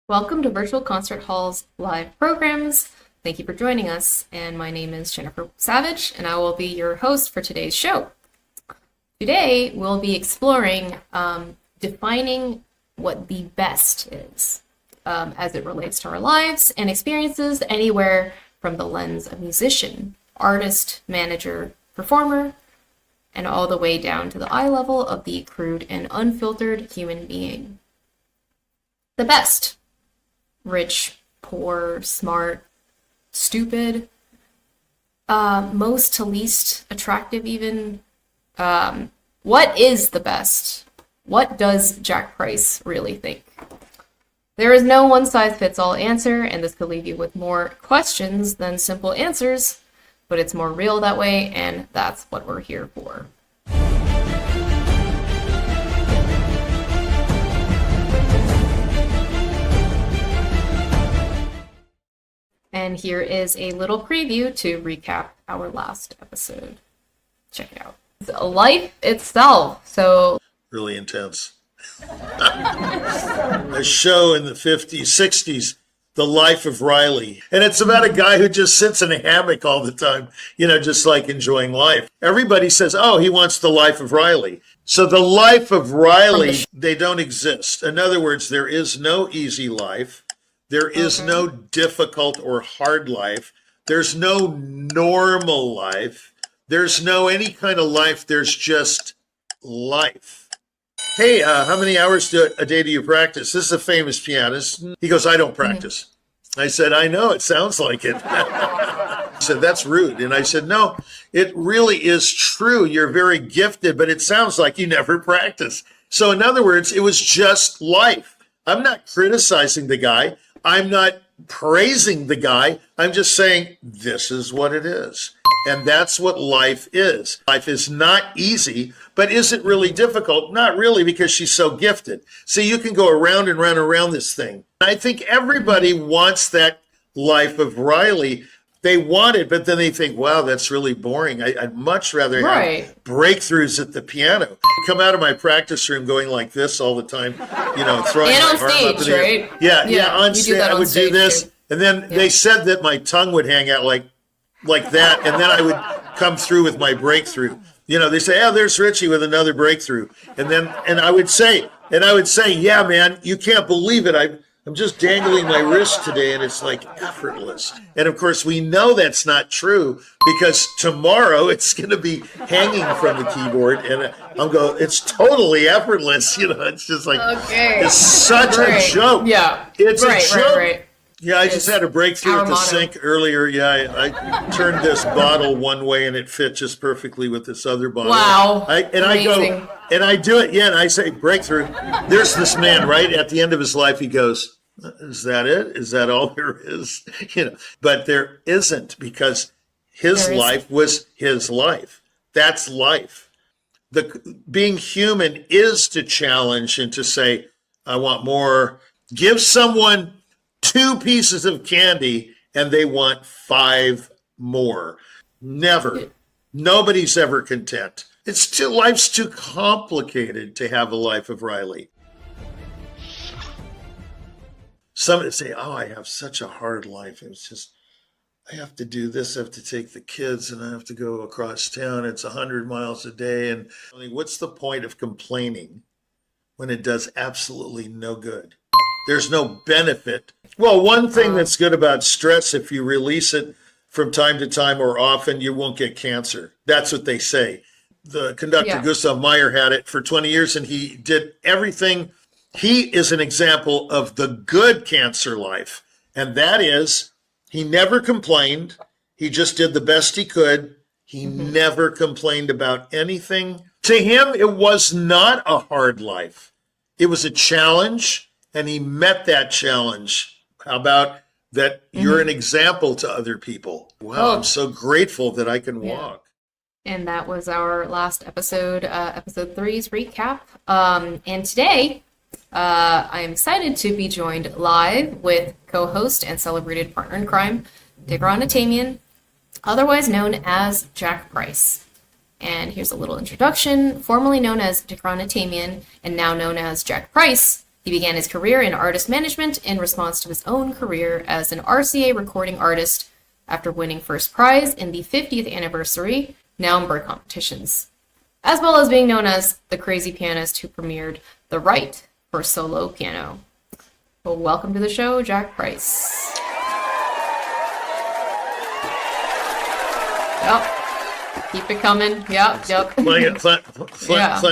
Welcome to Virtual Concert Hall's live programs. Thank you for joining us, and my name is Jennifer Savage, and I will be your host for today's show. Today, we'll be exploring defining what the best is as it relates to our lives and experiences anywhere from the lens of musician, artist, manager, performer, and all the way down to the eye level of the crude and unfiltered human being. The best. Rich, poor, smart, stupid, most to least attractive even. What is the best? What does Jack Price really think? There is no one-size-fits-all answer, and this could leave you with more questions than simple answers, but it's more real that way, and that's what we're here for. And here is a little preview to recap our last episode. Check it out. It's life itself. So really intense. A show in the 50s, 60s, The Life of Riley. And it's about a guy who just sits in a hammock all the time, just like enjoying life. Everybody says, oh, he wants the life of Riley. So the life of Riley, they don't exist. In other words, there is no easy life. There is no difficult or hard life. There's no normal life. There's no any kind of life. There's just life. Hey, how many hours a day do you practice? This is a famous pianist. He goes, I don't practice. I said, I know, it sounds like it. He said, that's rude. And I said, no, it really is true. You're very gifted, but it sounds like you never practice. So in other words, it was just life. I'm not criticizing the guy. I'm not praising the guy. I'm just saying this is what it is. And that's what life is. Life is not easy, but is it really difficult? Not really, because she's so gifted. See, you can go around and round and around this thing. I think everybody wants that life of Riley. They want it, but then they think, wow, that's really boring. I'd much rather have breakthroughs at the piano. Come out of my practice room going like this all the time, throwing and my on arm stage, up in the air. right? Yeah, on stage. I would do this. Too. And then they said that my tongue would hang out like that, and then I would come through with my breakthrough. They say, oh, there's Richie with another breakthrough. And I would say, yeah, man, you can't believe it. I'm just dangling my wrist today, and it's like effortless. And of course, we know that's not true because tomorrow it's going to be hanging from the keyboard, and I'm going, it's totally effortless. It's just like, it's such a joke. Yeah. It's a joke. Right. Yeah, I just had a breakthrough at the sink earlier. Yeah, I turned this bottle one way and it fit just perfectly with this other bottle. Wow. And I go, and I do it, and I say, breakthrough. There's this man, right? At the end of his life, he goes, is that it? Is that all there is? But there isn't, because his life was his life. That's life. Being human is to challenge and to say, I want more. Give someone 2 pieces of candy and they want 5 more. Never. Nobody's ever content. Life's too complicated to have a life of Riley. Somebody say, oh, I have such a hard life. It's just, I have to do this. I have to take the kids and I have to go across town. It's 100 miles a day. And what's the point of complaining when it does absolutely no good? There's no benefit. Well, one thing that's good about stress, if you release it from time to time or often, you won't get cancer. That's what they say. The conductor, Gustav Meyer, had it for 20 years, and he did everything. He is an example of the good cancer life. And that is, he never complained. He just did the best he could. He never complained about anything. To him, it was not a hard life. It was a challenge. And he met that challenge. How about that you're an example to other people? Wow, I'm so grateful that I can walk. And that was our last episode, episode 3's recap. And today, I'm excited to be joined live with co-host and celebrated partner in crime, Igor, otherwise known as Jack Price. And here's a little introduction. Formerly known as Igor and now known as Jack Price, He began his career in artist management in response to his own career as an RCA recording artist after winning first prize in the 50th anniversary Naumburg competitions, as well as being known as the crazy pianist who premiered The Right for solo piano. Well, welcome to the show, Jack Price. Yep. Keep it coming. Yep. Thank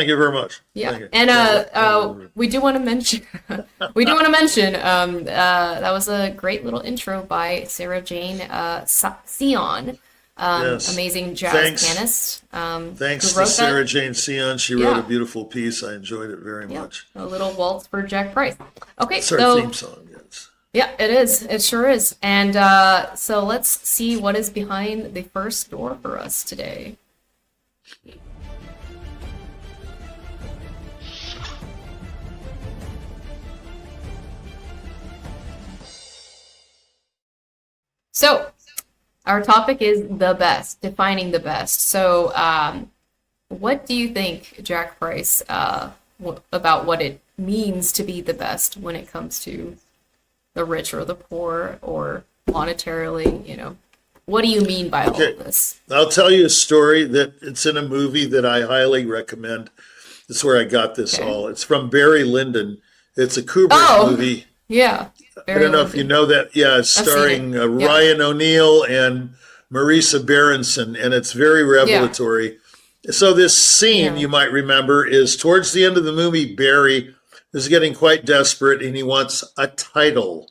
you very much. Yeah. And we do want to mention that was a great little intro by Sarah Jane Sion. Yes. Amazing jazz pianist. Thanks to Sarah Jane Sion. She wrote a beautiful piece. I enjoyed it very much. A little waltz for Jack Price. Okay, it's our theme song, yes. Yeah, it is. It sure is. And so let's see what is behind the first door for us today. So, our topic is the best, defining the best. So, what do you think, Jack Price, about what it means to be the best when it comes to the rich or the poor or monetarily, What do you mean by all of this? I'll tell you a story that it's in a movie that I highly recommend. That's where I got this all. It's from Barry Lyndon. It's a Kubrick movie. Yeah. I don't know if you know that. Yeah, it's starring Ryan O'Neal and Marisa Berenson, and it's very revelatory. So this scene, you might remember, is towards the end of the movie, Barry is getting quite desperate, and he wants a title.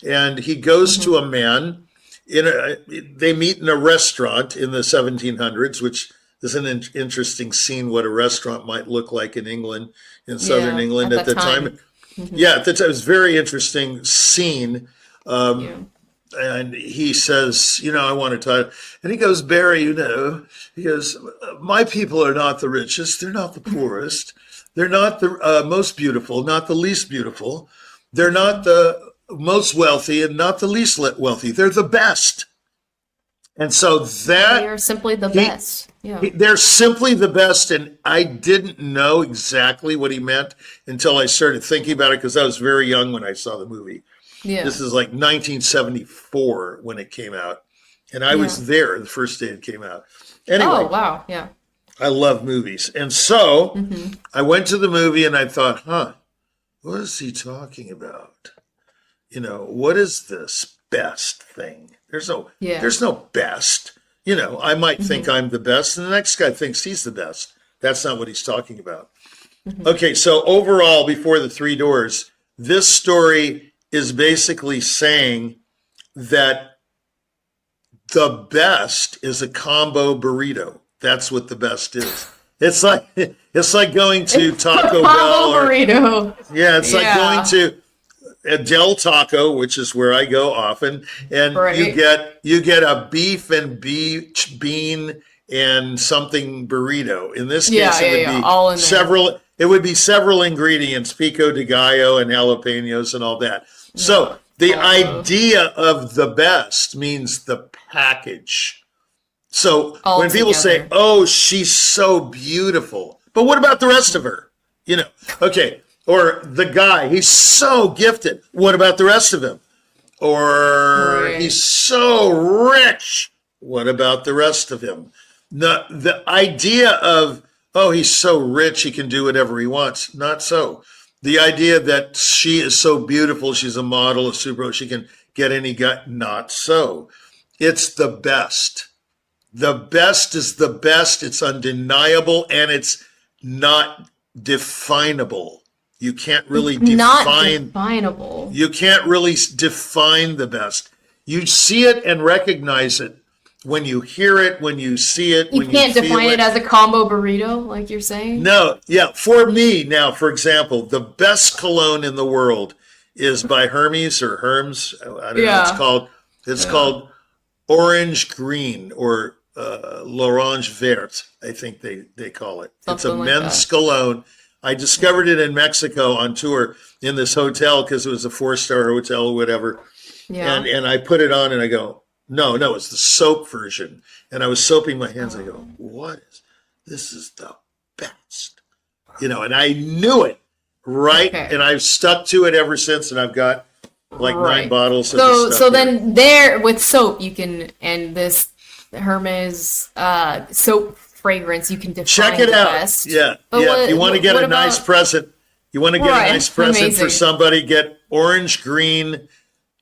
And he goes to a man. They meet in a restaurant in the 1700s, which is an interesting scene, what a restaurant might look like in England, in southern England at the time. Yeah, at the time, it was a very interesting scene. And he says, I want a title. And he goes, Barry, he goes, my people are not the richest. They're not the poorest. They're not the most beautiful, not the least beautiful. They're not the most wealthy and not the least wealthy. They're the best. And so they are simply the best. They're simply the best. And I didn't know exactly what he meant until I started thinking about it, because I was very young when I saw the movie. Yeah. This is like 1974 when it came out. And I was there the first day it came out. Anyway. Oh, wow. Yeah. I love movies. And so I went to the movie and I thought, what is he talking about? What is this best thing? There's no best. I might think I'm the best, and the next guy thinks he's the best. That's not what he's talking about. Okay, so overall, before the three doors, this story is basically saying that the best is a combo burrito. That's what the best is. It's like going to Taco Bell or burrito. Yeah, it's like going to Del Taco, which is where I go often, and you get a beef and bean and something burrito. In this case, it would be all in several. There. It would be several ingredients: pico de gallo and jalapenos and all that. Yeah. So the idea of the best means the package. So when people say, "Oh, she's so beautiful," but what about the rest of her? Okay. Or the guy, he's so gifted. What about the rest of him? Or he's so rich. What about the rest of him? The idea of, he's so rich, he can do whatever he wants. Not so. The idea that she is so beautiful, she's a model, a supermodel, she can get any guy. Not so. It's the best. The best is the best. It's undeniable, and it's not definable. You can't really definable. You can't really define the best. You see it and recognize it when you hear it, when you see it. You can't define it as a combo burrito, like you're saying? No, yeah. For me now, for example, the best cologne in the world is by Hermes or Hermes. I don't know. It's called Orange Green or L'Orange Vert, I think they call it. It's a men's cologne. I discovered it in Mexico on tour in this hotel because it was a 4-star hotel or whatever. Yeah. And I put it on and I go, no, it's the soap version. And I was soaping my hands. I go, this is the best. And I knew it. right? Okay. And I've stuck to it ever since, and I've got like 9 bottles of So this stuff here. then there with soap you can, and this Hermes soap fragrance, you can define Check it the out. best. Yeah, But yeah. If you want to get what a nice about- present, you want to get Right. a nice present Amazing. for somebody, get orange, green,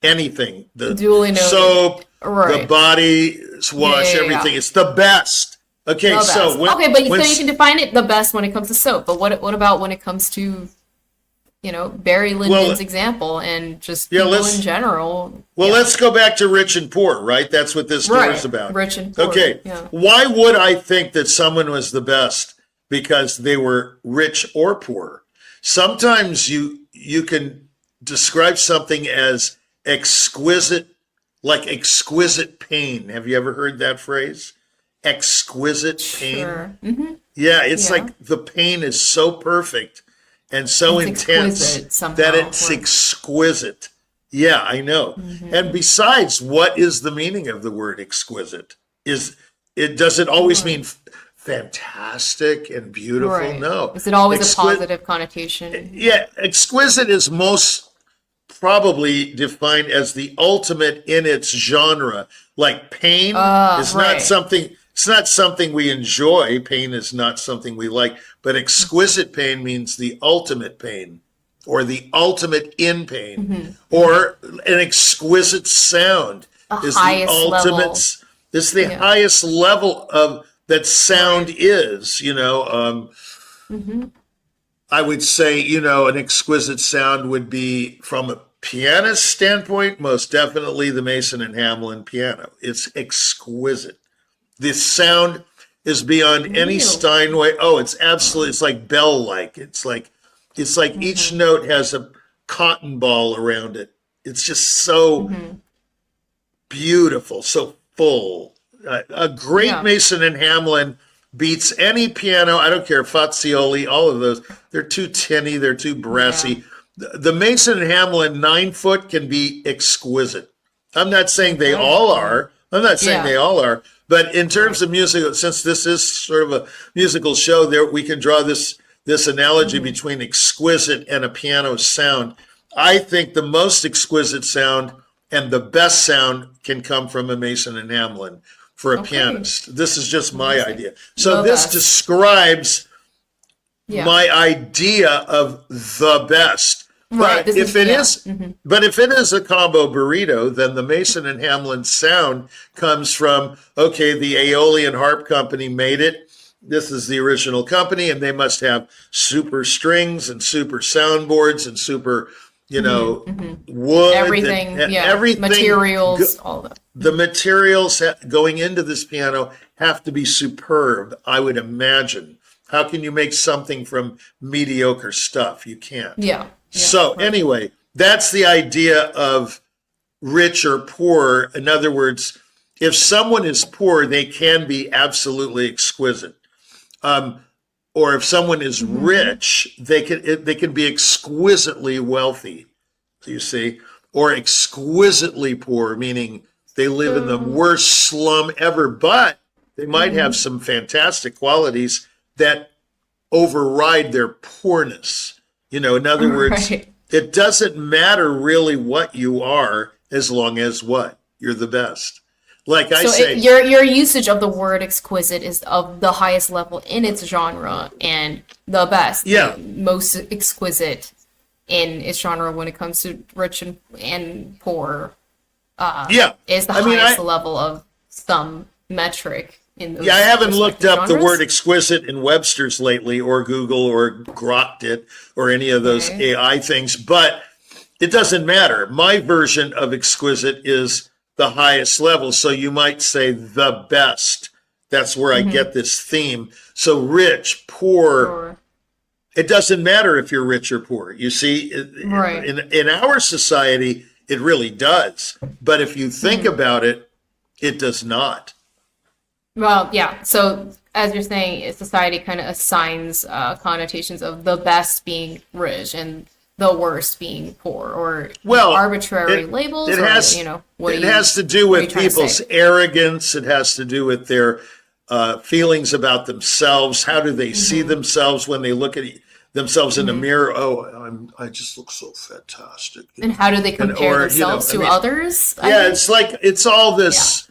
anything. The Duly noted. soap, the Right. body wash, Yeah. everything. It's the best. Okay, The so best. when, okay, but when so you can define it the best when it comes to soap. But what about when it comes to, Barry Lyndon's example and just people in general? let's go back to rich and poor, right? That's what this story is about. Rich and poor. Okay, Yeah. why would I think that someone was the best? Because they were rich or poor. Sometimes you can describe something as exquisite, like exquisite pain. Have you ever heard that phrase? Exquisite pain. Sure. Mm-hmm. Yeah, it's Yeah. like the pain is so perfect and so It's intense exquisite somehow, that it's right. exquisite. Yeah, I know. Mm-hmm. And besides, what is the meaning of the word exquisite? Does it always mean fantastic and beautiful? Right. No. Is it always a positive connotation? Yeah, exquisite is most probably defined as the ultimate in its genre. Like pain is right. not something. It's not something we enjoy. Pain is not something we like. But exquisite pain means the ultimate pain, or the ultimate in pain, Mm-hmm. or an exquisite sound is the highest ultimate. level. It's the highest level of that sound is. I would say, an exquisite sound would be, from a pianist standpoint, most definitely the Mason and Hamlin piano. It's exquisite. The sound is beyond any Steinway. Oh, it's absolutely, it's like bell-like. It's like each note has a cotton ball around it. It's just so beautiful, so full. A great Mason and Hamlin beats any piano. I don't care, Fazioli, all of those. They're too tinny, they're too brassy. The Mason and Hamlin 9-foot can be exquisite. I'm not saying they all are. They all are. But in terms of music, since this is sort of a musical show, there we can draw this analogy between exquisite and a piano sound. I think the most exquisite sound and the best sound can come from a Mason and Hamlin for a pianist. This is just my idea. So this describes my idea of the best. Right. But if it is a combo burrito, then the Mason and Hamlin sound comes from, the Aeolian Harp Company made it. This is the original company, and they must have super strings and super soundboards and super, wood. Everything, everything. Materials, all that. The materials going into this piano have to be superb, I would imagine. How can you make something from mediocre stuff? You can't. Yeah. So anyway, that's the idea of rich or poor. In other words, if someone is poor, they can be absolutely exquisite. Or if someone is rich, they can be exquisitely wealthy. You see, or exquisitely poor, meaning they live in the worst slum ever, but they might have some fantastic qualities that override their poorness. In other words, it doesn't matter really what you are, as long as you're the best. Like I say, your usage of the word exquisite is of the highest level in its genre and the best, the most exquisite in its genre when it comes to rich and poor. Is the highest level of some metric. I haven't looked up the word exquisite in Webster's lately, or Google, or grokked it, or any of those AI things, but it doesn't matter. My version of exquisite is the highest level, so you might say the best. That's where I get this theme. So rich, poor, it doesn't matter if you're rich or poor. You see, in our society, it really does. But if you think about it, it does not. Well, yeah. So as you're saying, society kind of assigns connotations of the best being rich and the worst being poor, or arbitrary labels. It has to do with people's arrogance. It has to do with their feelings about themselves. How do they see themselves when they look at themselves in the mirror. Oh, I just look so fantastic. And how do they compare themselves to others? It's like, it's all this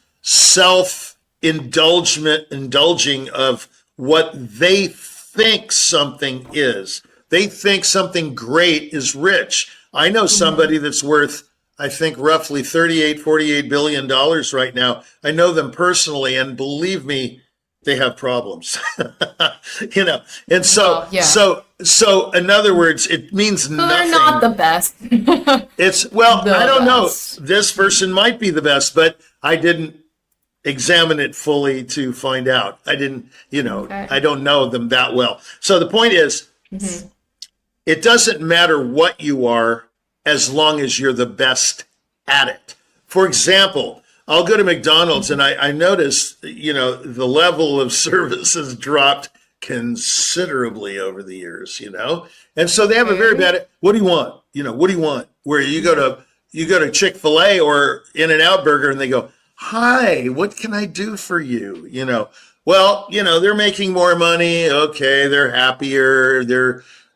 indulging of what they think something is. They think something great is rich. I know somebody that's worth, I think, roughly $48 billion right now. I know them personally, and believe me, they have problems. And so in other words, it means nothing. They're not the best. I don't know. This person might be the best, but I didn't examine it fully to find out. I didn't, I don't know them that well. So the point is, it doesn't matter what you are as long as you're the best at it. For example, I'll go to McDonald's and I notice, the level of service has dropped considerably over the years, and so they have a very bad, what do you want? What do you want? Where you go to Chick-fil-A or In-N-Out Burger and they go, hi, what can I do for you? Well, they're making more money. Okay. They're happier.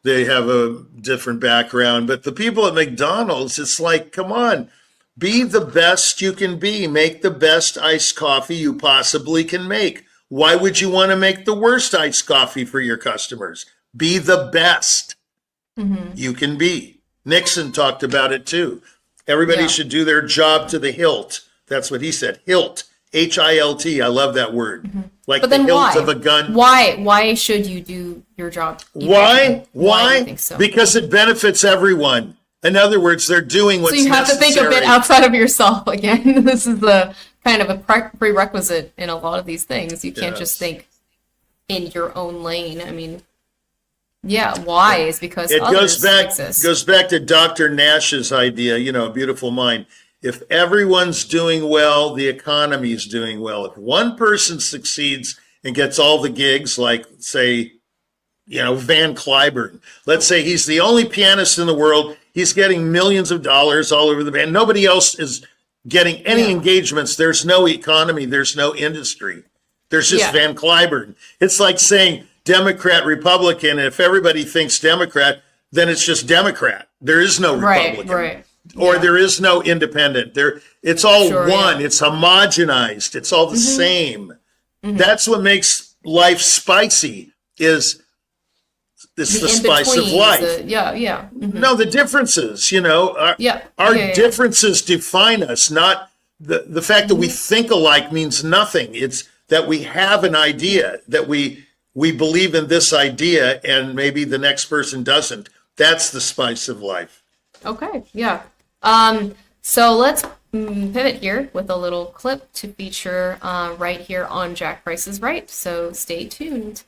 They have a different background, but the people at McDonald's, it's like, come on, be the best you can be. Make the best iced coffee you possibly can make. Why would you want to make the worst iced coffee for your customers? Be the best you can be. Nixon talked about it too. Everybody should do their job to the hilt. That's what he said. Hilt. H-I-L-T. I love that word. Like the hilt of a gun. Why should you do your job? Why? Why do you think so? Because it benefits everyone. In other words, they're doing what's necessary. So you have to think a bit outside of yourself again. This is the kind of a prerequisite in a lot of these things. You can't just think in your own lane. I mean, why is because it goes back to Dr. Nash's idea, A Beautiful Mind. If everyone's doing well, the economy's doing well. If one person succeeds and gets all the gigs, like, say, Van Cliburn, let's say he's the only pianist in the world. He's getting millions of dollars all over the band. Nobody else is getting any engagements. There's no economy. There's no industry. There's just Van Cliburn. It's like saying Democrat, Republican. And if everybody thinks Democrat, then it's just Democrat. There is no Republican. Right. Or there is no independent. It's all one. It's homogenized. It's all the same. That's what makes life spicy. It's the spice of life. No, the differences. Our differences define us. Not the fact that we think alike means nothing. It's that we have an idea, that we believe in this idea, and maybe the next person doesn't. That's the spice of life. Okay. Yeah. So let's pivot here with a little clip to feature right here on Jack Price is Right. So stay tuned.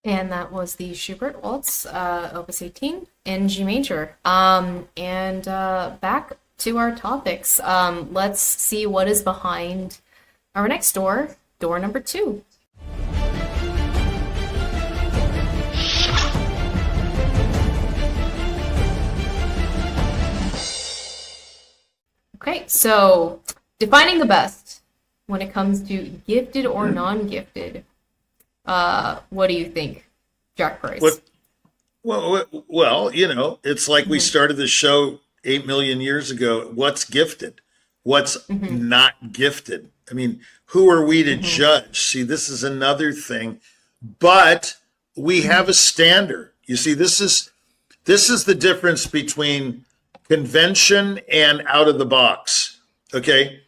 And that was the Schubert Waltz, Opus 18 in G major. Back to our topics. Let's see what is behind our next door, door number 2. Okay, so defining the best when it comes to gifted or non-gifted. What do you think, Jack Price? Well, it's like we started the show 8 million years ago. What's gifted? What's not gifted? I mean, who are we to judge? See, this is another thing, but we have a standard. You see, this is the difference between convention and out of the box. Okay.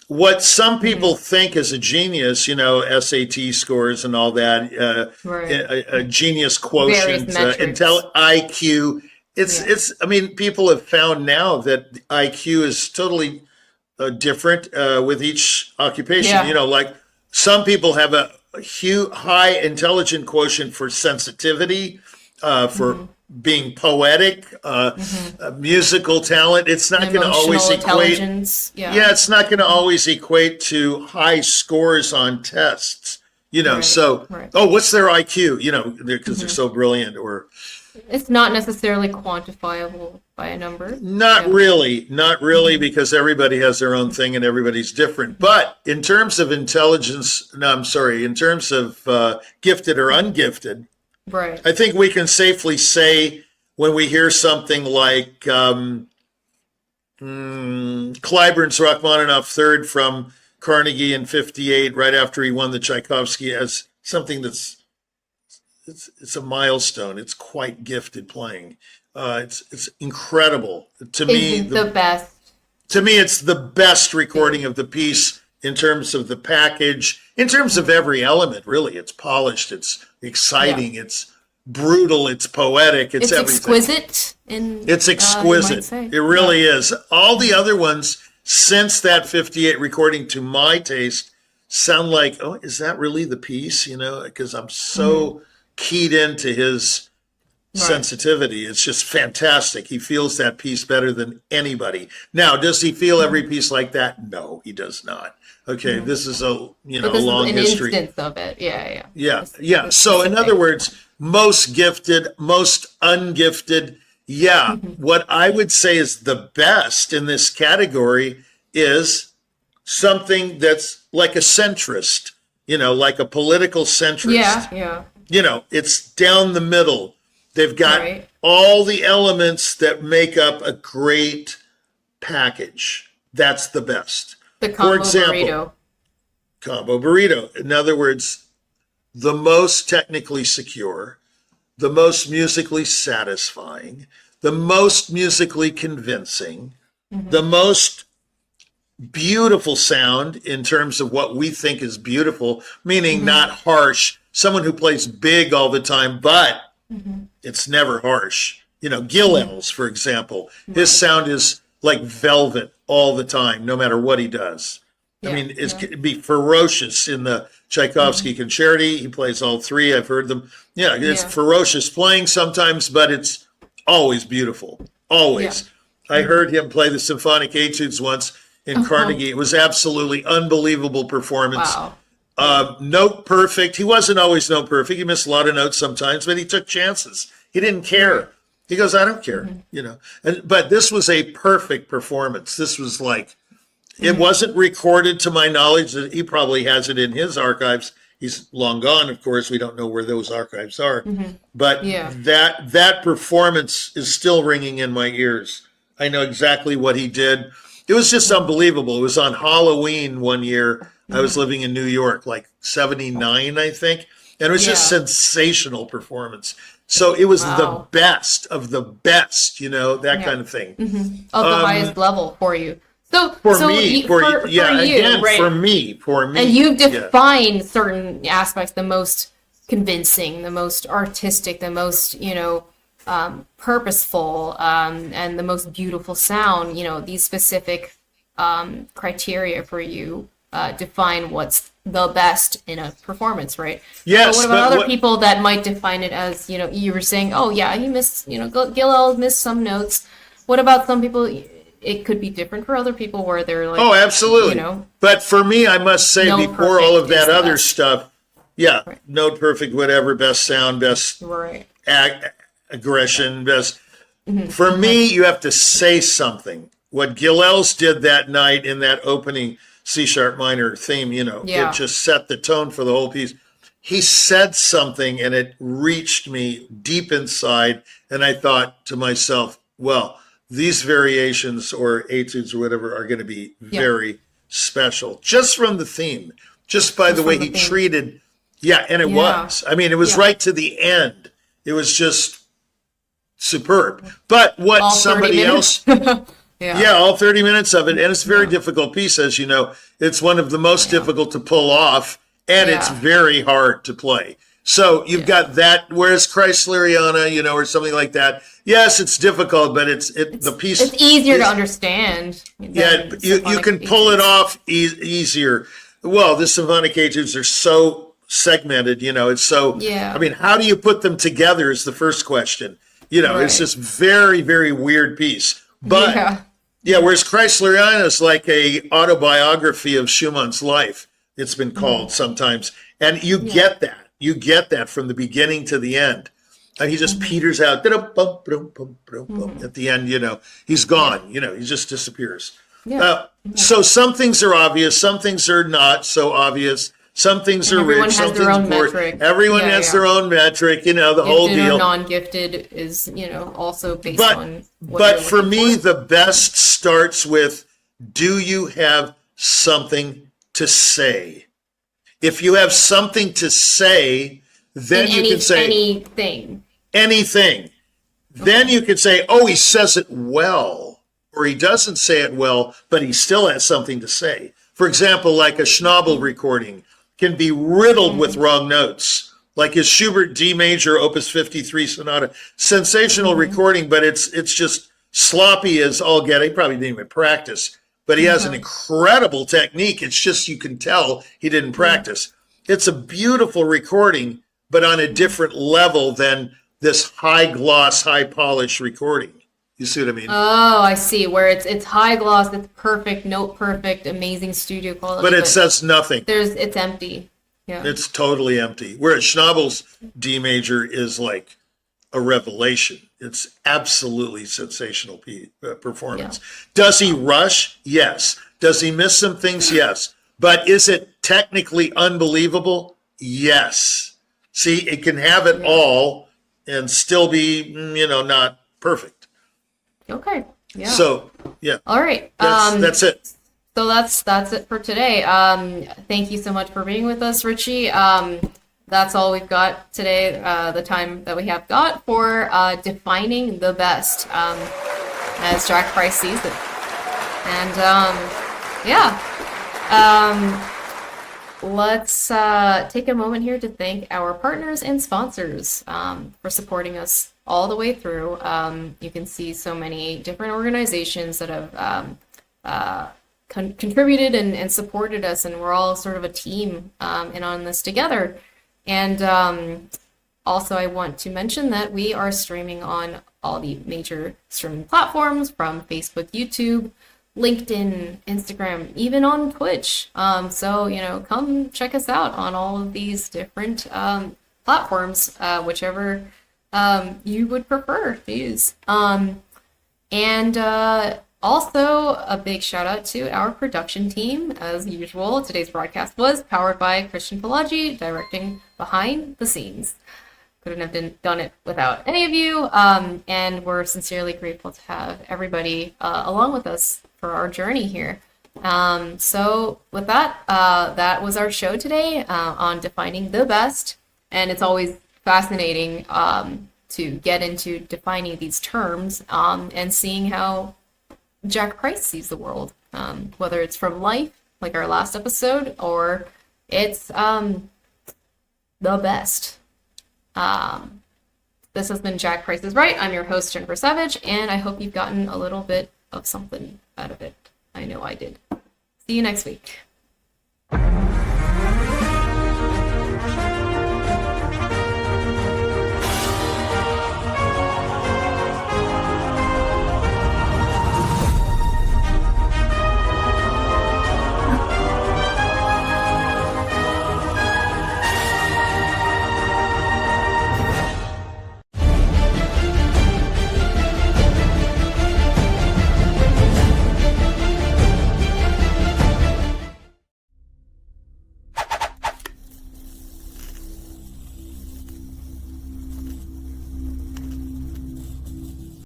What some people think is a genius, SAT scores and all that, a genius quotient, IQ. People have found now that IQ is totally different with each occupation. Yeah. Like some people have a high intelligent quotient for sensitivity, for being poetic, musical talent. It's not going to always equate. It's not going to always equate to high scores on tests. What's their IQ? Because they're so brilliant, or it's not necessarily quantifiable by a number. Not really, because everybody has their own thing and everybody's different. But in terms of intelligence, in terms of gifted or ungifted. Right. I think we can safely say when we hear something like Clyburn's Rachmaninoff Third from Carnegie in '58, right after he won the Tchaikovsky, as something it's a milestone. It's quite gifted playing. It's incredible. To me, the best. To me, it's the best recording of the piece in terms of the package, in terms of every element. Really, it's polished. It's exciting. It's brutal. It's poetic. It's everything. Exquisite. It's exquisite. It really is. All the other ones since that '58 recording, to my taste, sound like, oh, is that really the piece? Because I'm so keyed into his sensitivity. It's just fantastic. He feels that piece better than anybody. Now, does he feel every piece like that? No, he does not. Okay, this is a long history. Instance of it. Yeah. So in other words, most gifted, most ungifted. Yeah. What I would say is the best in this category is something that's like a centrist, like a political centrist. Yeah. It's down the middle. They've got all the elements that make up a great package. That's the best. The combo burrito. Combo burrito. In other words, the most technically secure, the most musically satisfying, the most musically convincing, the most beautiful sound in terms of what we think is beautiful, meaning not harsh. Someone who plays big all the time, but it's never harsh. Gil Els, for example, his sound is like velvet all the time, no matter what he does. I mean, it'd be ferocious in the Tchaikovsky Concerti. He plays all three. I've heard them. It's ferocious playing sometimes, but it's always beautiful. Always. Yeah. I heard him play the symphonic etudes once in Carnegie. It was absolutely unbelievable performance. Wow. Note perfect. He wasn't always note perfect. He missed a lot of notes sometimes, but he took chances. He didn't care. He goes, I don't care, but this was a perfect performance. This was like, it wasn't recorded to my knowledge. That he probably has it in his archives. He's long gone, of course. We don't know where those archives are. But that performance is still ringing in my ears. I know exactly what he did. It was just unbelievable. It was on Halloween one year. I was living in New York, like '79, I think. And it was just sensational performance. So it was the best of the best, that kind of thing. Of the highest level for you. For me. And you've defined certain aspects, the most convincing, the most artistic, the most, purposeful, and the most beautiful sound. These specific criteria for you define what's the best in a performance, right? Yes, But what about other people that might define it as, you were saying, oh yeah, he missed, Gil missed some notes. What about some people? It could be different for other people where they're like, oh, absolutely. But for me, I must say, before all of that other stuff, note perfect, whatever, best sound, best aggression, best. For me, you have to say something. What Gilels did that night in that opening C-sharp minor theme, it just set the tone for the whole piece. He said something and it reached me deep inside. And I thought to myself, well, these variations or etudes or whatever are going to be very special just from the theme, just by the way he treated. Yeah. And it was, I mean, it was right to the end. It was just superb. But what all somebody else, all 30 minutes of it. And it's a very difficult piece, as you know. It's one of the most difficult to pull off, and it's very hard to play. So you've got that, whereas Chrysleriana, or something like that. Yes, it's difficult, but the piece. It's easier to understand. You can pull it off easier. Well, the symphonic etudes are so segmented, it's so. I mean, how do you put them together is the first question. It's just very, very weird piece. But whereas Chrysleriana is like a autobiography of Schumann's life, it's been called sometimes, and you get that. You get that from the beginning to the end. And he just peters out at the end, he's gone, he just disappears. So some things are obvious, some things are not so obvious, some things are rich, some things are important. Everyone has their own metric, the whole deal. Non-gifted is, also based on what But for me, the best starts with, do you have something to say? If you have something to say, then you can say anything. Then you can say, oh, he says it well, or he doesn't say it well, but he still has something to say. For example, like a Schnabel recording can be riddled with wrong notes, like his Schubert D major opus 53 sonata. Sensational recording, but it's just sloppy as all get. He probably didn't even practice, but he has an incredible technique. It's just, you can tell he didn't practice. It's a beautiful recording, but on a different level than this high gloss, high polish recording. You see what I mean? Oh, I see. Where it's high gloss, it's perfect, note perfect, amazing studio quality. But it says nothing. It's empty. Yeah. It's totally empty. Whereas Schnabel's D major is like a revelation. It's absolutely sensational performance. Does he rush? Yes. Does he miss some things? Yes. But is it technically unbelievable? Yes. See, it can have it all and still be, not perfect. Okay. Yeah. So, yeah. All right. That's it. So that's it for today. Thank you so much for being with us, Richie. That's all we've got today, the time that we have got for defining the best, as Jack Price sees it. And let's take a moment here to thank our partners and sponsors for supporting us all the way through. You can see so many different organizations that have contributed and supported us, and we're all sort of a team and on this together. And also, I want to mention that we are streaming on all the major streaming platforms, from Facebook, YouTube, LinkedIn, Instagram, even on Twitch. So, come check us out on all of these different platforms, whichever you would prefer to use. Also, a big shout out to our production team. As usual, today's broadcast was powered by Krisztian Palagyi, directing behind the scenes. Couldn't have done it without any of you, and we're sincerely grateful to have everybody along with us for our journey here. So with that, that was our show today on defining the best, and it's always fascinating to get into defining these terms and seeing how Jack Price sees the world, whether it's from life, like our last episode, or it's the best. This has been Jack Price is Right. I'm your host, Jennifer Savage, and I hope you've gotten a little bit of something out of it. I know I did. See you next week.